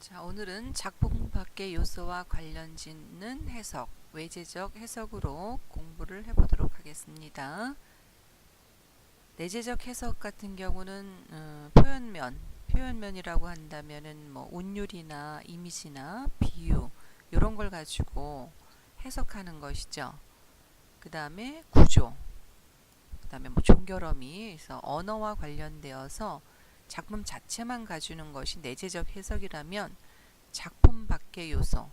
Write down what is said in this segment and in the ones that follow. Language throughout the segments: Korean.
자, 오늘은 작품 밖의 요소와 관련 짓는 해석, 외재적 해석으로 공부를 해보도록 하겠습니다. 내재적 해석 같은 경우는 표현면이라고 한다면은 뭐 운율이나 이미지나 비유 이런 걸 가지고 해석하는 것이죠. 그 다음에 구조, 그 다음에 뭐 종결어미, 그래서 언어와 관련되어서 작품 자체만 가주는 것이 내재적 해석이라면 작품 밖의 요소,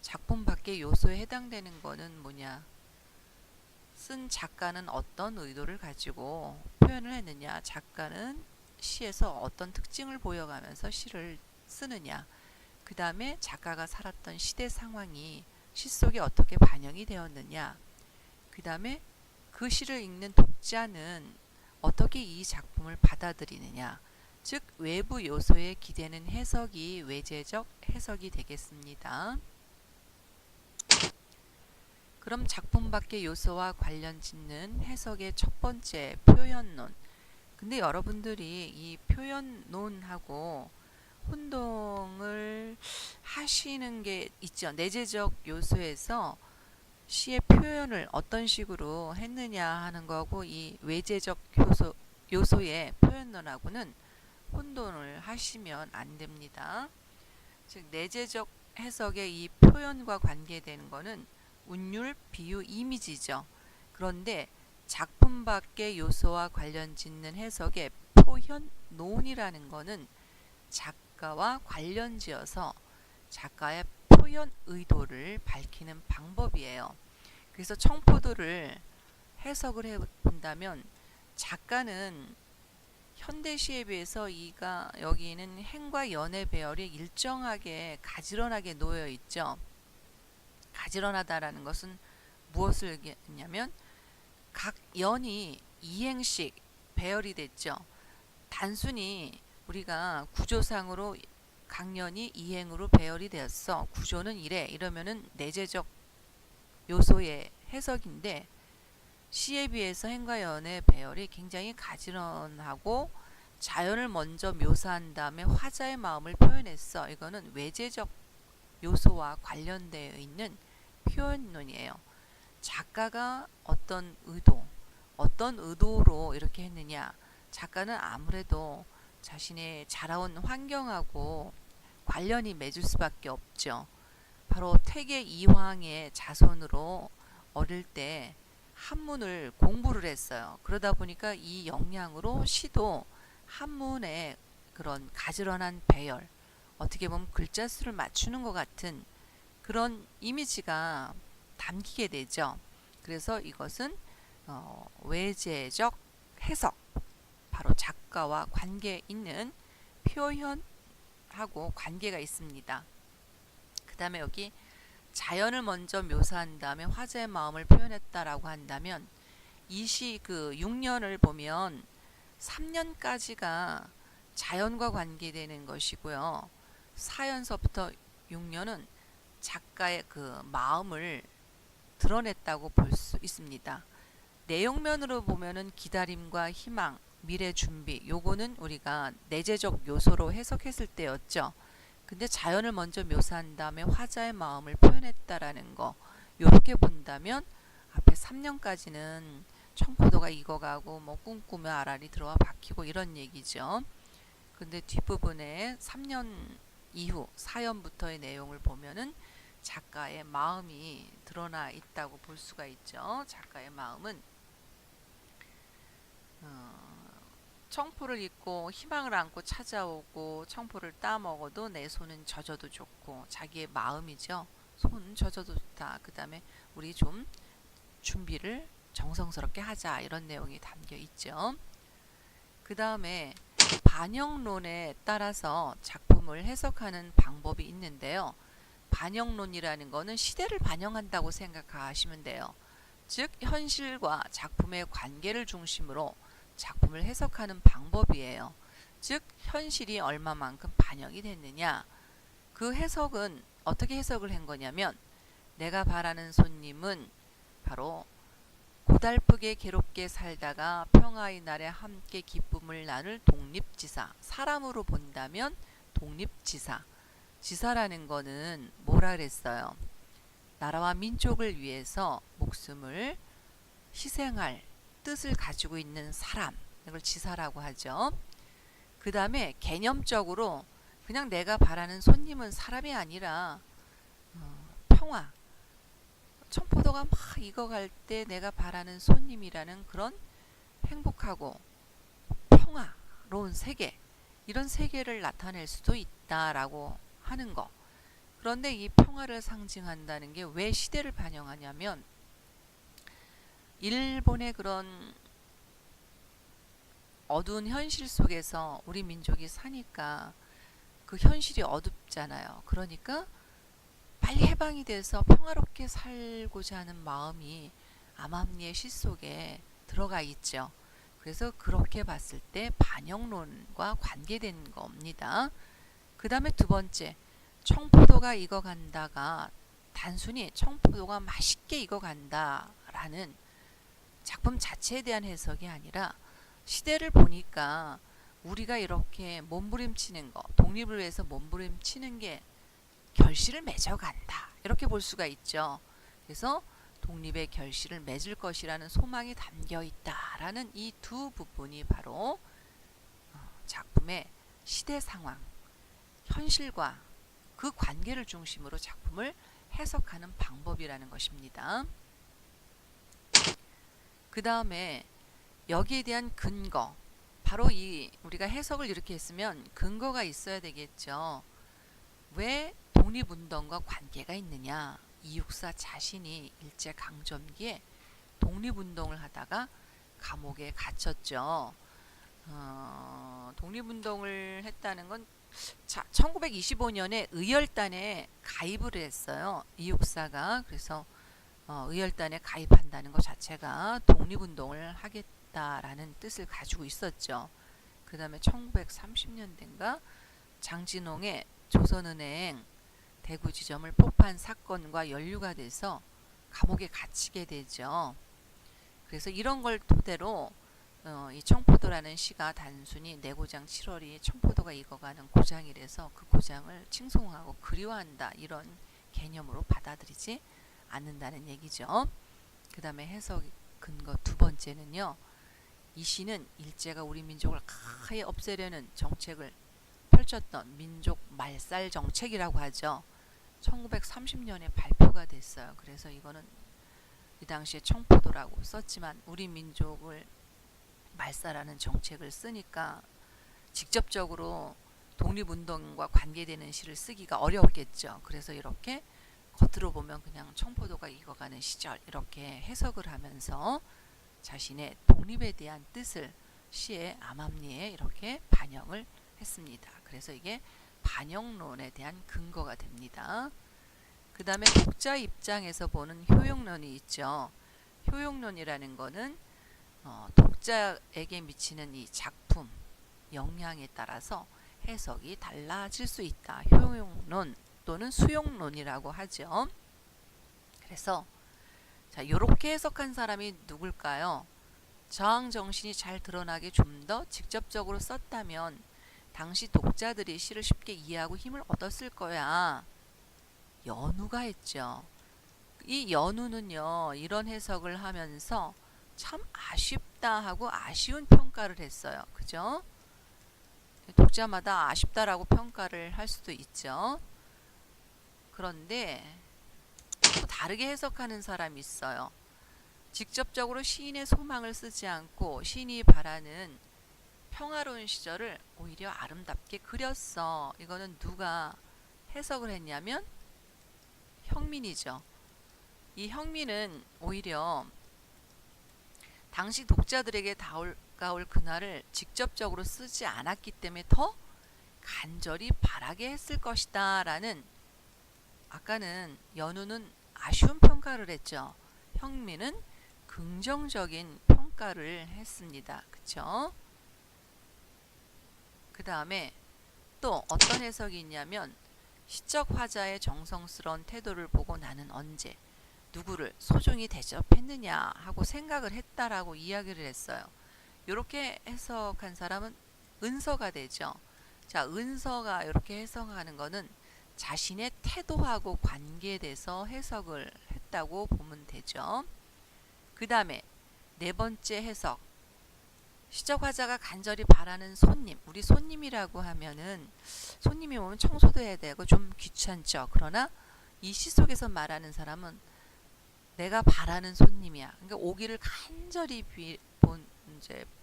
작품 밖의 요소에 해당되는 거는 뭐냐? 쓴 작가는 어떤 의도를 가지고 표현을 했느냐? 작가는 시에서 어떤 특징을 보여가면서 시를 쓰느냐? 그 다음에 작가가 살았던 시대 상황이 시 속에 어떻게 반영이 되었느냐? 그 다음에 그 시를 읽는 독자는 어떻게 이 작품을 받아들이느냐? 즉 외부 요소에 기대는 해석이 외재적 해석이 되겠습니다. 그럼 작품 밖의 요소와 관련 짓는 해석의 첫 번째 표현론. 근데 여러분들이 이 표현론하고 혼동을 하시는 게 있죠. 내재적 요소에서 시의 표현을 어떤 식으로 했느냐 하는 거고 이 외재적 요소의 표현론하고는 혼돈을 하시면 안 됩니다. 즉 내재적 해석의 이 표현과 관계되는 것은 운율, 비유, 이미지죠. 그런데 작품 밖의 요소와 관련 짓는 해석의 표현론이라는 것은 작가와 관련지어서 작가의 표현 의도를 밝히는 방법이에요. 그래서 청포도를 해석을 해본다면 작가는 현대시에 비해서 이가 여기는 행과 연의 배열이 일정하게 가지런하게 놓여 있죠. 가지런하다라는 것은 무엇을 얘기하냐면 각 연이 이행씩 배열이 됐죠. 단순히 우리가 구조상으로 각 연이 이행으로 배열이 되었어. 구조는 이래. 이러면은 내재적 요소의 해석인데 시에 비해서 행과 연의 배열이 굉장히 가지런하고 자연을 먼저 묘사한 다음에 화자의 마음을 표현했어. 이거는 외재적 요소와 관련되어 있는 표현론이에요. 작가가 어떤 의도로 이렇게 했느냐. 작가는 아무래도 자신의 자라온 환경하고 관련이 맺을 수밖에 없죠. 바로 태계 이황의 자손으로 어릴 때 한문을 공부를 했어요. 그러다 보니까 이 역량으로 시도 한문의 그런 가지런한 배열, 어떻게 보면 글자 수를 맞추는 것 같은 그런 이미지가 담기게 되죠. 그래서 이것은 외재적 해석, 바로 작가와 관계 있는 표현하고 관계가 있습니다. 그 다음에 여기 자연을 먼저 묘사한 다음에 화자의 마음을 표현했다라고 한다면 이 시 그 6년을 보면 3년까지가 자연과 관계되는 것이고요. 4연서부터 6년은 작가의 그 마음을 드러냈다고 볼 수 있습니다. 내용면으로 보면은 기다림과 희망, 미래 준비, 요거는 우리가 내재적 요소로 해석했을 때였죠. 근데 자연을 먼저 묘사한 다음에 화자의 마음을 표현했다라는 거, 요렇게 본다면 앞에 3년까지는 청포도가 익어가고 뭐 꿈꾸며 알알이 들어와 박히고 이런 얘기죠. 근데 뒷부분에 3년 이후 4연부터의 내용을 보면은 작가의 마음이 드러나 있다고 볼 수가 있죠. 작가의 마음은 청포를 입고 희망을 안고 찾아오고 청포를 따먹어도 내 손은 젖어도 좋고 자기의 마음이죠. 손 젖어도 좋다. 그 다음에 우리 좀 준비를 정성스럽게 하자. 이런 내용이 담겨 있죠. 그 다음에 반영론에 따라서 작품을 해석하는 방법이 있는데요. 반영론이라는 것은 시대를 반영한다고 생각하시면 돼요. 즉 현실과 작품의 관계를 중심으로 작품을 해석하는 방법이에요. 즉 현실이 얼마만큼 반영이 됐느냐. 그 해석은 어떻게 해석을 한 거냐면 내가 바라는 손님은 바로 고달프게 괴롭게 살다가 평화의 날에 함께 기쁨을 나눌 독립지사, 사람으로 본다면 독립지사, 지사라는 거는 뭐라 그랬어요? 나라와 민족을 위해서 목숨을 희생할 뜻을 가지고 있는 사람, 이걸 지사라고 하죠. 그 다음에 개념적으로 그냥 내가 바라는 손님은 사람이 아니라 평화, 청포도가 막 익어갈 때 내가 바라는 손님이라는 그런 행복하고 평화로운 세계, 이런 세계를 나타낼 수도 있다라고 하는 거. 그런데 이 평화를 상징한다는 게 왜 시대를 반영하냐면, 일본의 그런 어두운 현실 속에서 우리 민족이 사니까 그 현실이 어둡잖아요. 그러니까 빨리 해방이 돼서 평화롭게 살고자 하는 마음이 암암리의 시 속에 들어가 있죠. 그래서 그렇게 봤을 때 반영론과 관계된 겁니다. 그 다음에 두 번째, 청포도가 익어간다가 단순히 청포도가 맛있게 익어간다라는 작품 자체에 대한 해석이 아니라, 시대를 보니까 우리가 이렇게 몸부림치는 거, 독립을 위해서 몸부림치는 게 결실을 맺어간다, 이렇게 볼 수가 있죠. 그래서 독립의 결실을 맺을 것이라는 소망이 담겨 있다라는 이 두 부분이 바로 작품의 시대 상황, 현실과 그 관계를 중심으로 작품을 해석하는 방법이라는 것입니다. 그 다음에 여기에 대한 근거, 바로 이 우리가 해석을 이렇게 했으면 근거가 있어야 되겠죠. 왜 독립운동과 관계가 있느냐? 이육사 자신이 일제강점기에 독립운동을 하다가 감옥에 갇혔죠. 독립운동을 했다는 건 1925년에 의열단에 가입을 했어요. 이육사가. 그래서 의열단에 가입한다는 것 자체가 독립운동을 하겠다라는 뜻을 가지고 있었죠. 그 다음에 1930년대인가 장진홍의 조선은행 대구 지점을 폭파한 사건과 연루가 돼서 감옥에 갇히게 되죠. 그래서 이런 걸 토대로 이 청포도라는 시가 단순히 내 고장 7월이 청포도가 익어가는 고장이라서 그 고장을 칭송하고 그리워한다, 이런 개념으로 받아들이지 않는다는 얘기죠. 그 다음에 해석 근거 두 번째는요, 이 시는 일제가 우리 민족을 아예 없애려는 정책을 펼쳤던 민족 말살 정책이라고 하죠. 1930년에 발표가 됐어요. 그래서 이거는 이 당시에 청포도라고 썼지만 우리 민족을 말살하는 정책을 쓰니까 직접적으로 독립운동과 관계되는 시를 쓰기가 어려웠겠죠. 그래서 이렇게 겉으로 보면 그냥 청포도가 익어가는 시절, 이렇게 해석을 하면서 자신의 독립에 대한 뜻을 시의 암암리에 이렇게 반영을 했습니다. 그래서 이게 반영론에 대한 근거가 됩니다. 그 다음에 독자 입장에서 보는 효용론이 있죠. 효용론이라는 거는 독자에게 미치는 이 작품 영향에 따라서 해석이 달라질 수 있다. 효용론 또는 수용론이라고 하죠. 그래서 자, 요렇게 해석한 사람이 누굴까요? 저항 정신이 잘 드러나게 좀 더 직접적으로 썼다면 당시 독자들이 시를 쉽게 이해하고 힘을 얻었을 거야. 연우가 했죠. 이 연우는요, 이런 해석을 하면서 참 아쉽다 하고 아쉬운 평가를 했어요. 그죠? 독자마다 아쉽다라고 평가를 할 수도 있죠. 그런데 또 다르게 해석하는 사람이 있어요. 직접적으로 시인의 소망을 쓰지 않고 시인이 바라는 평화로운 시절을 오히려 아름답게 그렸어. 이거는 누가 해석을 했냐면 형민이죠. 이 형민은 오히려 당시 독자들에게 다가올 그날을 직접적으로 쓰지 않았기 때문에 더 간절히 바라게 했을 것이다 라는, 아까는 연우는 아쉬운 평가를 했죠. 형민은 긍정적인 평가를 했습니다. 그쵸? 그 다음에 또 어떤 해석이 있냐면, 시적 화자의 정성스러운 태도를 보고 나는 언제 누구를 소중히 대접했느냐 하고 생각을 했다라고 이야기를 했어요. 이렇게 해석한 사람은 은서가 되죠. 자, 은서가 이렇게 해석하는 거는 자신의 태도하고 관계에 대해서 해석을 했다고 보면 되죠. 그 다음에 네 번째 해석, 시적 화자가 간절히 바라는 손님. 우리 손님이라고 하면은 손님이 오면 청소도 해야 되고 좀 귀찮죠. 그러나 이 시 속에서 말하는 사람은 내가 바라는 손님이야. 그러니까 오기를 간절히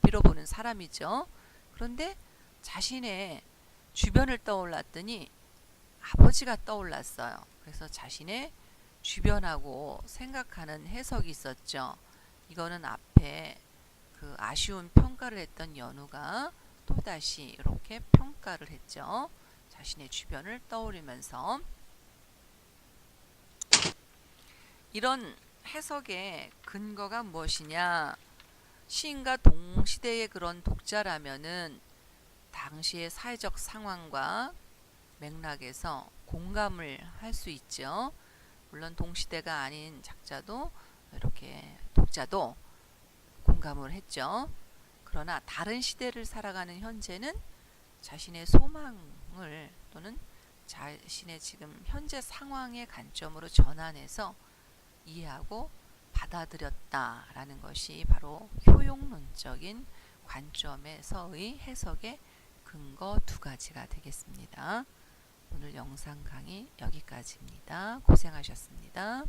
빌어보는 사람이죠. 그런데 자신의 주변을 떠올랐더니 아버지가 떠올랐어요. 그래서 자신의 주변하고 생각하는 해석이 있었죠. 이거는 앞에 그 아쉬운 평가를 했던 연우가 또다시 이렇게 평가를 했죠. 자신의 주변을 떠올리면서. 이런 해석의 근거가 무엇이냐? 시인과 동시대의 그런 독자라면은 당시의 사회적 상황과 맥락에서 공감을 할 수 있죠. 물론 동시대가 아닌 작자도 이렇게 독자도 공감을 했죠. 그러나 다른 시대를 살아가는 현재는 자신의 소망을 또는 자신의 지금 현재 상황의 관점으로 전환해서 이해하고 받아들였다라는 것이 바로 효용론적인 관점에서의 해석의 근거 두 가지가 되겠습니다. 오늘 영상 강의 여기까지입니다. 고생하셨습니다.